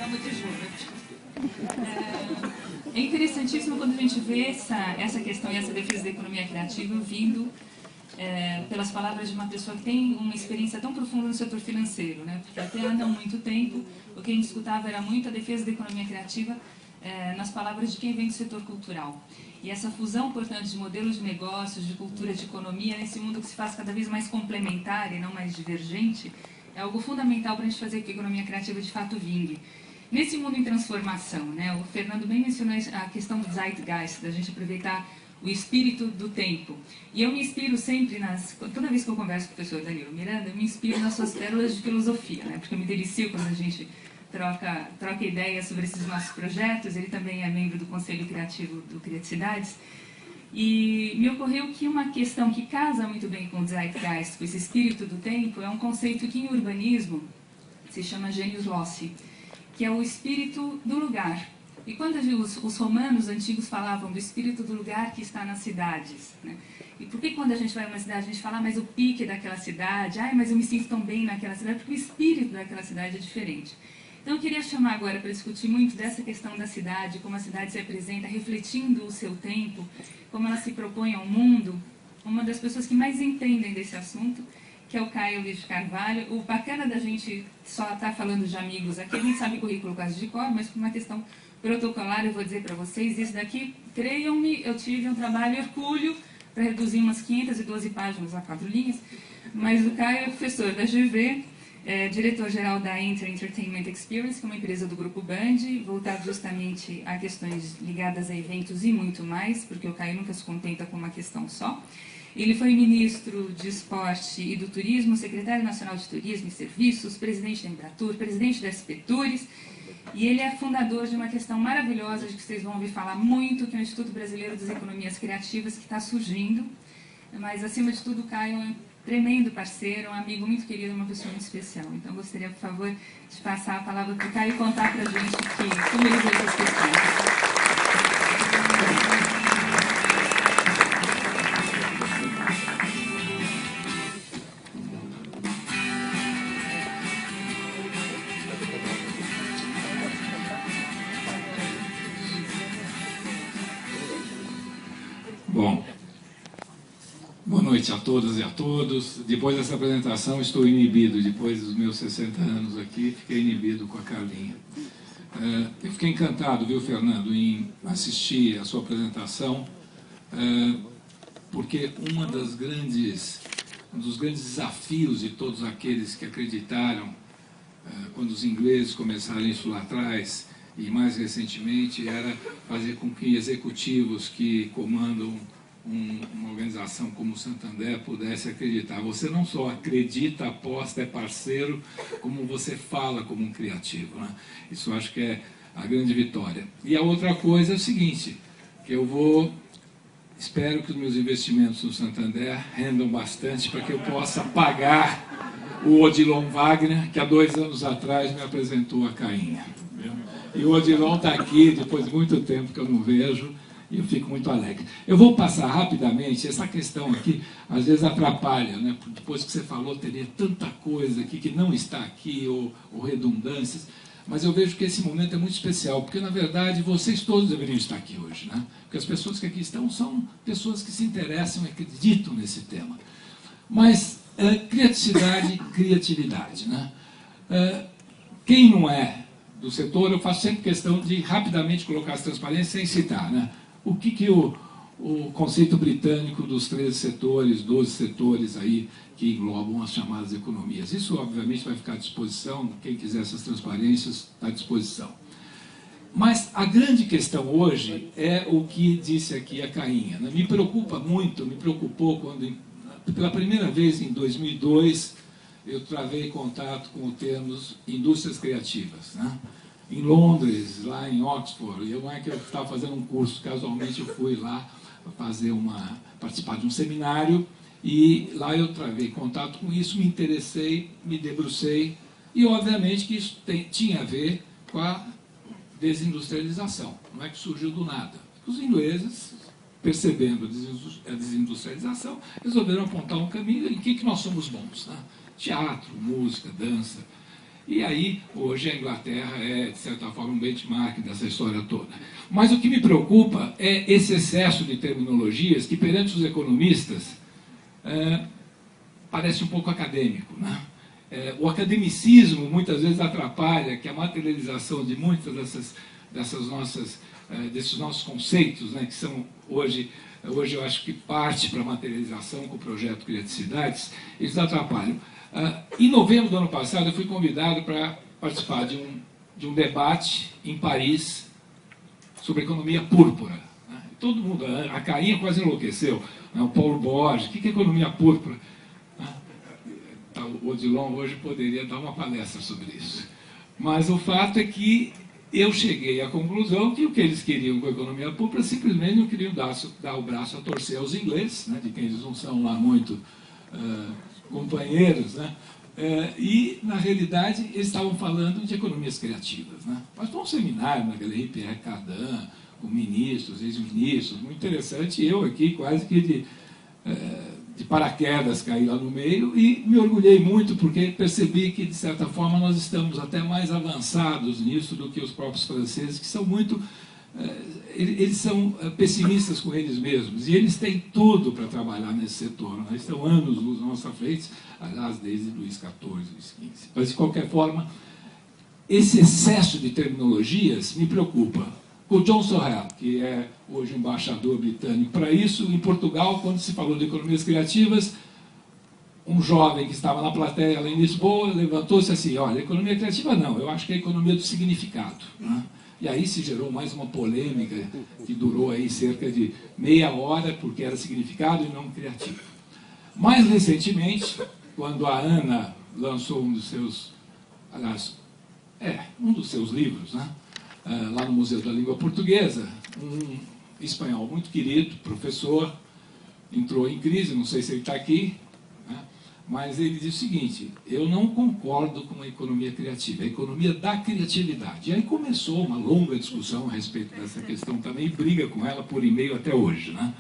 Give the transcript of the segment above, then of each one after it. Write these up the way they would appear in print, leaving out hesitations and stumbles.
tábua de jogo. É interessantíssimo quando a gente vê essa questão e essa defesa da economia criativa vindo pelas palavras de uma pessoa que tem uma experiência tão profunda no setor financeiro, né? Porque até há não muito tempo o que a gente escutava era muito a defesa da economia criativa nas palavras de quem vem do setor cultural. E essa fusão, portanto, de modelos de negócios, de cultura, de economia, nesse mundo que se faz cada vez mais complementar e não mais divergente, é algo fundamental para a gente fazer que a economia criativa de fato vingue. Nesse mundo em transformação, né, o Fernando bem mencionou a questão do zeitgeist, da gente aproveitar o espírito do tempo. E eu me inspiro sempre toda vez que eu converso com o professor Danilo Miranda, eu me inspiro nas suas pérolas de filosofia, né, porque eu me delicio quando a gente troca ideias sobre esses nossos projetos. Ele também é membro do Conselho Criativo do Criaticidades. E me ocorreu que uma questão que casa muito bem com o zeitgeist, com esse espírito do tempo, é um conceito que em urbanismo se chama genius loci, que é o espírito do lugar. E quando os romanos antigos falavam do espírito do lugar que está nas cidades, né? E por que quando a gente vai a uma cidade a gente fala, mas o pique daquela cidade, mas eu me sinto tão bem naquela cidade, porque o espírito daquela cidade é diferente. Então eu queria chamar agora para discutir muito dessa questão da cidade, como a cidade se apresenta, refletindo o seu tempo, como ela se propõe ao mundo, uma das pessoas que mais entendem desse assunto, que é o Caio Luiz de Carvalho. O bacana da gente só estar falando de amigos aqui, a gente sabe currículo quase de cor, mas por uma questão protocolar eu vou dizer para vocês, isso daqui, creiam-me, eu tive um trabalho hercúleo para reduzir umas 512 páginas a 4 linhas, mas o Caio é professor da GV, diretor-geral da Enter Entertainment Experience, que é uma empresa do Grupo Band, voltado justamente a questões ligadas a eventos e muito mais, porque o Caio nunca se contenta com uma questão só. Ele foi ministro de Esporte e do Turismo, secretário nacional de Turismo e Serviços, presidente da Embratur, presidente da SP Tours, e ele é fundador de uma questão maravilhosa, de que vocês vão ouvir falar muito, que é o Instituto Brasileiro das Economias Criativas, que está surgindo. Mas, acima de tudo, o Caio é um tremendo parceiro, um amigo muito querido, uma pessoa muito especial. Então, gostaria, por favor, de passar a palavra para o Caio e contar para a gente como ele vê essas questões. Bom, boa noite a todas e a todos. Depois dessa apresentação estou inibido, depois dos meus 60 anos aqui, fiquei inibido com a Carlinha. Eu fiquei encantado, viu, Fernando, em assistir a sua apresentação, porque um dos grandes desafios de todos aqueles que acreditaram, quando os ingleses começaram isso lá atrás, e mais recentemente, era fazer com que executivos que comandam uma organização como o Santander pudessem acreditar. Você não só acredita, aposta, é parceiro, como você fala como um criativo, né? Isso eu acho que é a grande vitória. E a outra coisa é o seguinte, que espero que os meus investimentos no Santander rendam bastante para que eu possa pagar o Odilon Wagner, que há 2 anos atrás me apresentou a Cainha. E o Odilon está aqui, depois de muito tempo que eu não vejo, e eu fico muito alegre. Eu vou passar rapidamente, essa questão aqui, às vezes atrapalha, né? Depois que você falou, teria tanta coisa aqui que não está aqui, ou redundâncias, mas eu vejo que esse momento é muito especial, porque, na verdade, vocês todos deveriam estar aqui hoje, né? Porque as pessoas que aqui estão são pessoas que se interessam e acreditam nesse tema. Mas, criatividade, né? Quem não é do setor, eu faço sempre questão de rapidamente colocar as transparências sem citar, né? O que o conceito britânico dos 13 setores, 12 setores aí que englobam as chamadas economias. Isso, obviamente, vai ficar à disposição, quem quiser essas transparências está à disposição. Mas a grande questão hoje é o que disse aqui a Cainha, né? Me preocupa muito, me preocupou quando, pela primeira vez em 2002, eu travei contato com o termo indústrias criativas, né? Em Londres, lá em Oxford, que eu estava fazendo um curso, casualmente eu fui lá participar de um seminário, e lá eu travei contato com isso, me interessei, me debrucei, e obviamente que isso tinha a ver com a desindustrialização, não é que surgiu do nada. Os ingleses, percebendo a desindustrialização, resolveram apontar um caminho em que nós somos bons, né? Teatro, música, dança. E aí, hoje, a Inglaterra é, de certa forma, um benchmark dessa história toda. Mas o que me preocupa é esse excesso de terminologias que, perante os economistas, parece um pouco acadêmico, né? O academicismo, muitas vezes, atrapalha que a materialização de muitas desses nossos conceitos, né, que são, hoje eu acho que parte para a materialização com o projeto Criaticidades, eles atrapalham. Em novembro do ano passado, eu fui convidado para participar de um debate em Paris sobre economia púrpura. Né? Todo mundo, a Cainha quase enlouqueceu. Né? O Paulo Borges, o que é economia púrpura? O Odilon hoje poderia dar uma palestra sobre isso. Mas o fato é que eu cheguei à conclusão que o que eles queriam com a economia púrpura simplesmente não queriam dar o braço a torcer aos ingleses, né, de quem eles não são lá muito companheiros, né, e, na realidade, eles estavam falando de economias criativas. Né. Mas foi um seminário na Galeria Pierre Cardin, com ministros, ex-ministros, muito interessante, e eu aqui quase que de paraquedas caí lá no meio e me orgulhei muito porque percebi que, de certa forma, nós estamos até mais avançados nisso do que os próprios franceses, que são muito... eles são pessimistas com eles mesmos e eles têm tudo para trabalhar nesse setor. Né? Eles estão anos-luz na nossa frente, aliás, desde Luís XIV, Luís XV. Mas, de qualquer forma, esse excesso de terminologias me preocupa. O John Sorrell, que é hoje embaixador britânico para isso, em Portugal, quando se falou de economias criativas, um jovem que estava na plateia lá em Lisboa levantou-se assim: olha, economia criativa não, eu acho que é a economia do significado. Né? E aí se gerou mais uma polêmica que durou aí cerca de meia hora, porque era significado e não criativo. Mais recentemente, quando a Ana lançou um dos seus livros, né? Lá no Museu da Língua Portuguesa, um espanhol muito querido, professor, entrou em crise, não sei se ele está aqui, né? Mas ele disse o seguinte: eu não concordo com a economia criativa, é a economia da criatividade. E aí começou uma longa discussão a respeito dessa questão também, e briga com ela por e-mail até hoje. Né?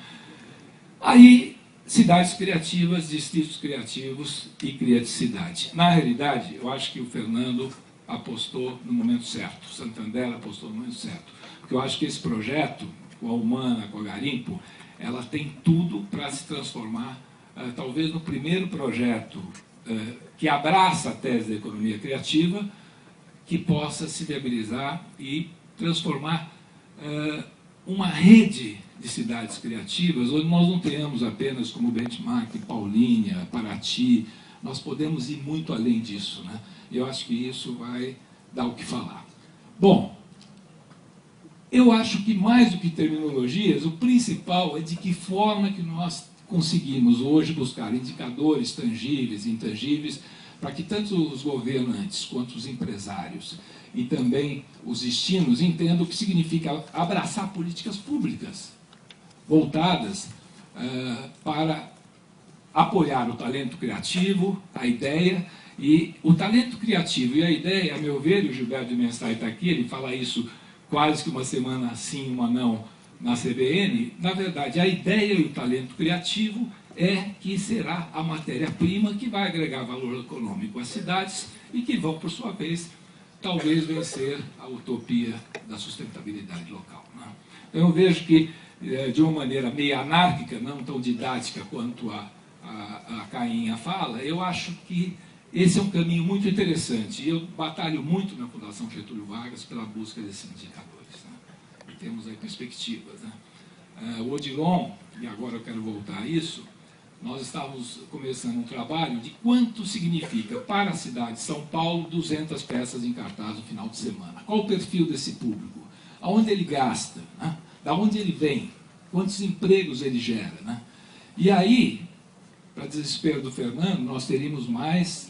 Aí, cidades criativas, distritos criativos e criaticidade. Na realidade, eu acho que o Fernando apostou no momento certo, o Santander apostou no momento certo, porque eu acho que esse projeto, com a Humana, com a Garimpo, ela tem tudo para se transformar, talvez no primeiro projeto que abraça a tese da economia criativa, que possa se viabilizar e transformar uma rede de cidades criativas, onde nós não tenhamos apenas como benchmark Paulínia, Paraty, nós podemos ir muito além disso, né? E eu acho que isso vai dar o que falar. Bom, eu acho que mais do que terminologias, o principal é de que forma que nós conseguimos hoje buscar indicadores tangíveis e intangíveis para que tanto os governantes quanto os empresários e também os destinos entendam o que significa abraçar políticas públicas voltadas para apoiar o talento criativo, a ideia. E o talento criativo e a ideia, a meu ver, e o Gilberto de Menstein está aqui, ele fala isso quase que uma semana sim, uma não, na CBN, na verdade, a ideia e o talento criativo é que será a matéria-prima que vai agregar valor econômico às cidades e que vão, por sua vez, talvez vencer a utopia da sustentabilidade local. Né? Então, eu vejo que, de uma maneira meio anárquica, não tão didática quanto a Cainha fala, eu acho que esse é um caminho muito interessante. E eu batalho muito na Fundação Getúlio Vargas pela busca desses indicadores. Né? Temos aí perspectivas. Né? O Odilon, e agora eu quero voltar a isso, nós estávamos começando um trabalho de quanto significa para a cidade de São Paulo 200 peças em cartaz no final de semana. Qual o perfil desse público? Aonde ele gasta? Né? Da onde ele vem? Quantos empregos ele gera? Né? E aí, para desespero do Fernando, nós teríamos mais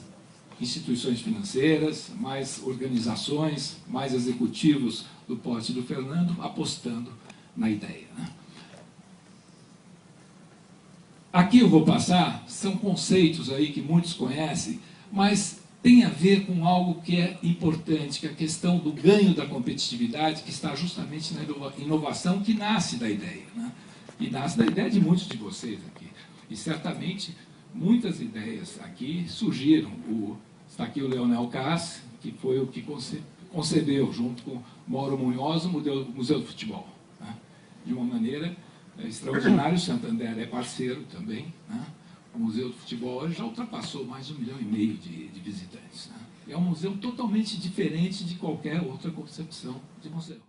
instituições financeiras, mais organizações, mais executivos do porte do Fernando apostando na ideia. Né? Aqui eu vou passar, são conceitos aí que muitos conhecem, mas tem a ver com algo que é importante, que é a questão do ganho da competitividade, que está justamente na inovação que nasce da ideia. Né? E nasce da ideia de muitos de vocês aqui. E certamente muitas ideias aqui surgiram. Está aqui o Leonel Kass, que foi o que concebeu, junto com Mauro Munhoz, o Museu do Futebol. Né? De uma maneira extraordinária, o Santander é parceiro também. Né? O Museu do Futebol hoje já ultrapassou mais de 1,5 milhão de visitantes. Né? É um museu totalmente diferente de qualquer outra concepção de museu.